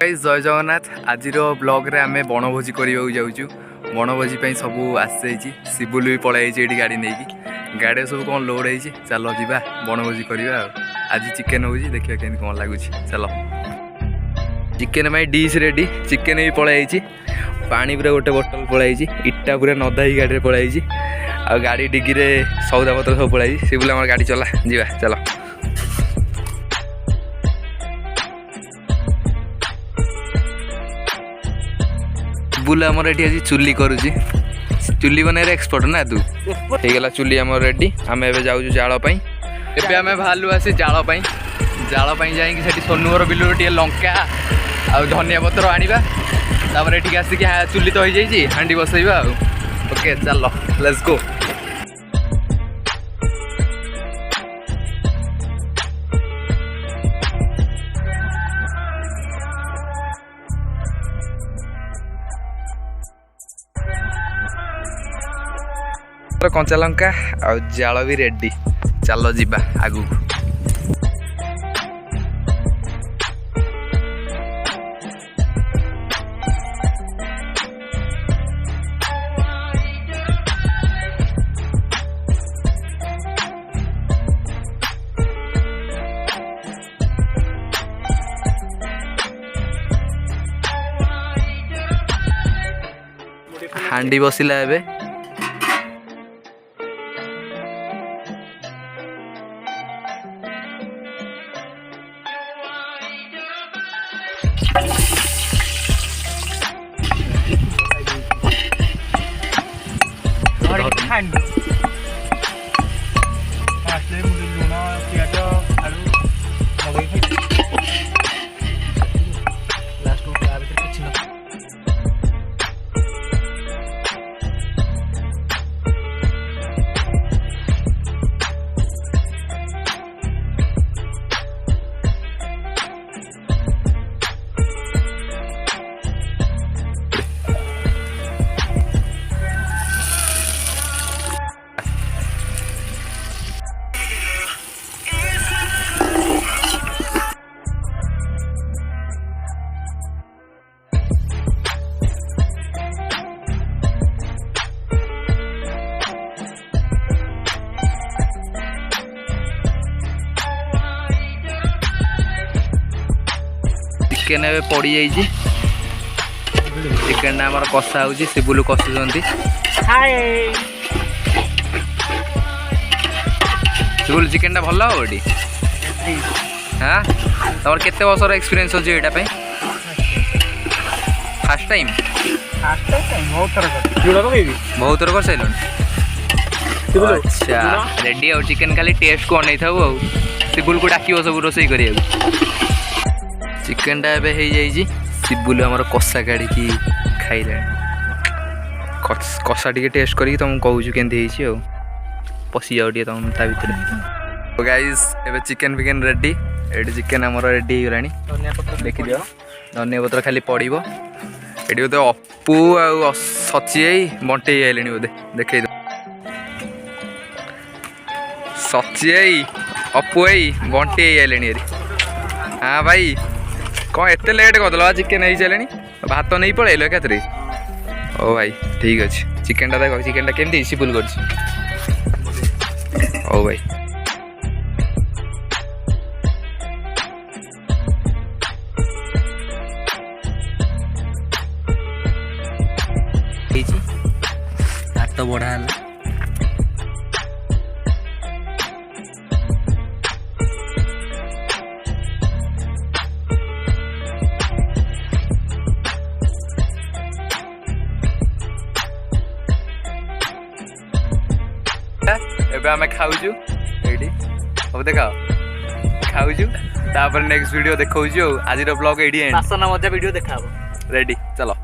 जय जगन्नाथ आज ब्लॉग रे आमे बनभोजी करने जाऊँ बनभोजी सब आसी शिबुल भी पलाई ये गाड़ी नहीं गाड़ी सब कौन लोड हो चल जा बनभोजी करवा आज चिकेन हो देखिए केमी कौन लगुच चल चिकेन डिश रेडी चिकेन भी पलाई पानी पूरा गोटे बोतल पलाई इटा पूरा नदा ही गाड़ी पलाई आ गाड़ी डिग्गी रे सौदा पत्र सब पलाई शिबुल आम गाड़ी चला जा चल बुला आमर ये आज चुली करुची चुली बनैर एक्सपर्ट ना तू हो गला चुली आम रेडी आम ए जाऊँ जालपाई एवं आम बाहर आसी जालपाई जालपाई जाकि सोनुर बिलू टे लंका आ धनिया पत्र आने ये आसिक चुली तो हो जाइए हांडी बसैबा ओके चल लेट्स गो कंचा लंका आ जाल भी रेडी चल जीवा आगू हांडी बसिला एबे चिकेन ए पड़ी जाइए चिकेन आम कषा हो शिबुल कषुंट शिबुल चिकेन टा भल हम ये हाँ तुम केते वर्षर एक्सपीरियंस अच्छे यहाँ फास्ट टाइम बहुत थर कर सारे अच्छा रेडी आ चिकेन खाली टेस्ट को अनै था शिबुल को डाक सब रोसई कर चिकेन टा हो जाइए शिबुल आमर कषा काढ़ी खाइले कषा टे टेस्ट करी तुम कहूँ केमती पशि जाओ टे तुम ता भर गाइस एबे चिकेन फिकेन रेडी ये चिकेन आमर रेडी हो गलानी देखी दियो धनिया पत्र खाली पड़ो ये बोधे अपू आ सची बंटे आइले बोधे देखे सची अपू बंटे आइले हाँ भाई कौन एत लेट करदेल चिकेन हो सारे भात नहीं पलैल एकाथरे ओ भाई ठीक अच्छे चिकेन टा देख चिकेन टा केमती शिबुल कर ओ भाई तो बढ़ा है एबे खाऊ सब देखा खाऊ नेक्स्ट वीडियो देखा आज ब्लॉग ये वीडियो देखा रेडी चलो।